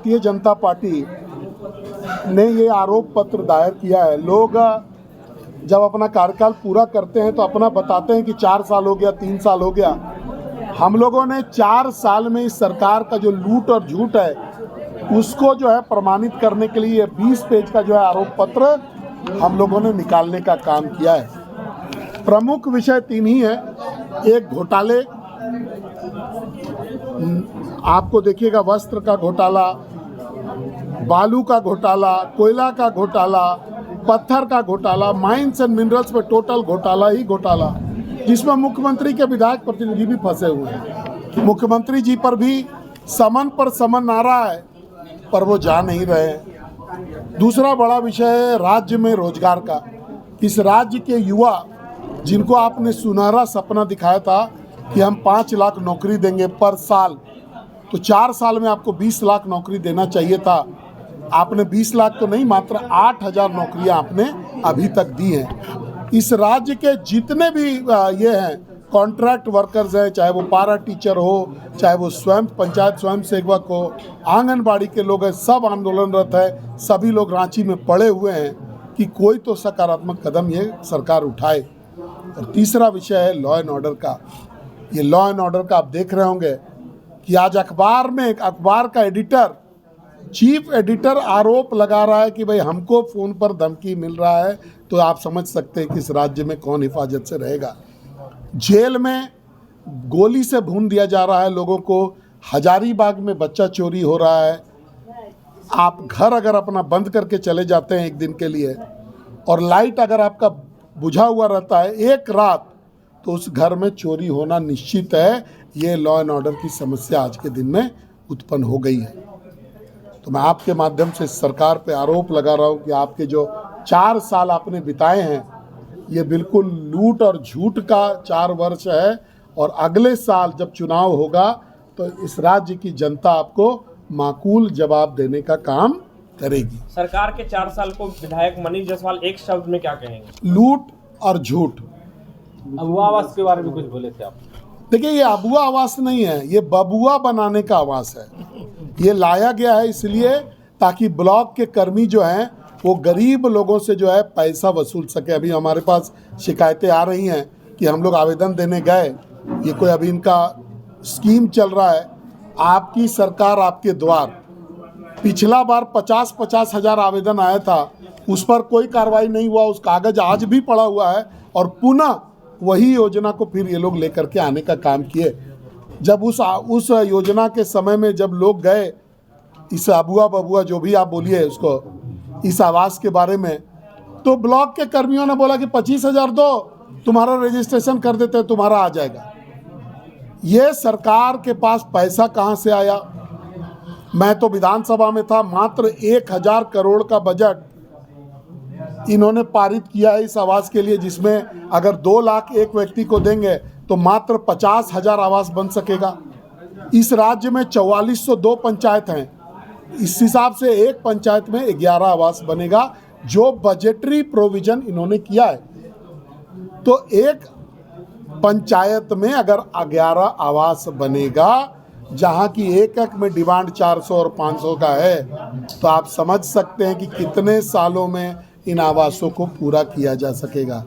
Bharatiya Janata party ने ये आरोप पत्र दायर किया है। लोग जब अपना कार्यकाल पूरा करते हैं तो अपना बताते हैं कि 4 साल हो गया, 3 साल हो गया। हम लोगों ने 4 साल में इस सरकार का जो लूट और झूठ है उसको जो है प्रमाणित करने के लिए 20 पेज का जो है आरोप पत्र हम लोगों ने निकालने का काम किया है। प्रमुख विषय 3 ही है। एक, घोटाले, आपको देखिएगा वस्त्र का घोटाला, बालू का घोटाला, कोयला का घोटाला, पत्थर का घोटाला, माइंस एंड मिनरल्स में टोटल घोटाला ही घोटाला, जिसमें मुख्यमंत्री के विधायक प्रतिनिधि भी फंसे हुए हैं। मुख्यमंत्री जी पर भी समन पर समन आ रहा है पर वो जा नहीं रहे। दूसरा बड़ा विषय है राज्य में रोजगार का। इस राज्य के युवा जिनको आपने सुनहरा सपना दिखाया था कि हम 5 लाख नौकरी देंगे पर साल, तो 4 साल में आपको 20 लाख नौकरी देना चाहिए था। आपने 20 लाख तो नहीं, मात्र 8,000 नौकरियां आपने अभी तक दी हैं। इस राज्य के जितने भी ये हैं कॉन्ट्रैक्ट वर्कर्स हैं, चाहे वो पारा टीचर हो, चाहे वो स्वयं पंचायत स्वयं सेवक हो, आंगनबाड़ी के लोग हैं, सब आंदोलनरत है। सभी लोग रांची में पड़े हुए हैं कि कोई तो सकारात्मक कदम ये सरकार उठाए। और तीसरा विषय है लॉ एंड ऑर्डर का। ये लॉ एंड ऑर्डर का आप देख रहे होंगे कि आज अखबार में एक अखबार का एडिटर, चीफ एडिटर आरोप लगा रहा है कि भाई हमको फ़ोन पर धमकी मिल रहा है। तो आप समझ सकते हैं कि इस राज्य में कौन हिफाजत से रहेगा। जेल में गोली से भून दिया जा रहा है लोगों को। हजारीबाग में बच्चा चोरी हो रहा है। आप घर अगर अपना बंद करके चले जाते हैं एक दिन के लिए और लाइट अगर आपका बुझा हुआ रहता है एक रात, तो उस घर में चोरी होना निश्चित है। ये लॉ एंड ऑर्डर की समस्या आज के दिन में उत्पन्न हो गई है। तो मैं आपके माध्यम से सरकार पे आरोप लगा रहा हूँ कि आपके जो 4 साल आपने बिताए हैं ये बिल्कुल लूट और झूठ का 4 वर्ष है। और अगले साल जब चुनाव होगा तो इस राज्य की जनता आपको माकूल जवाब देने का काम करेगी। सरकार के 4 साल को विधायक मनीष जायसवाल एक शब्द में क्या कहेंगे? लूट और झूठ। अबुआ आवास के बारे में कुछ बोले थे आप? देखिए, ये अबुआ आवास नहीं है, ये बबुआ बनाने का आवास है। ये लाया गया है इसलिए ताकि ब्लॉक के कर्मी जो हैं वो गरीब लोगों से जो है पैसा वसूल सके। अभी हमारे पास शिकायतें आ रही हैं कि हम लोग आवेदन देने गए, ये कोई अभी इनका स्कीम चल रहा है, आपकी सरकार आपके द्वार। पिछला बार 50-50 हज़ार आवेदन आया था, उस पर कोई कार्रवाई नहीं हुआ। उस कागज़ आज भी पड़ा हुआ है और पुनः वही योजना को फिर ये लोग लेकर के आने का काम किए। जब उस योजना के समय में जब लोग गए, इस अबुआ बबुआ जो भी आप बोलिए उसको, इस आवास के बारे में, तो ब्लॉक के कर्मियों ने बोला कि 25,000 दो, तुम्हारा रजिस्ट्रेशन कर देते हैं, तुम्हारा आ जाएगा। ये सरकार के पास पैसा कहाँ से आया? मैं तो विधानसभा में था, मात्र 1,000 करोड़ का बजट इन्होंने पारित किया है इस आवास के लिए, जिसमें अगर 2 लाख एक व्यक्ति को देंगे तो मात्र 50,000 आवास बन सकेगा। इस राज्य में 4402 पंचायत हैं। इस हिसाब से एक पंचायत में 11 आवास बनेगा, जो बजटरी प्रोविजन इन्होंने किया है। तो एक पंचायत में अगर 11 आवास बनेगा, जहां की एक में डिमांड 400 और 500 का है, तो आप समझ सकते हैं कि कितने सालों में इन आवासों को पूरा किया जा सकेगा।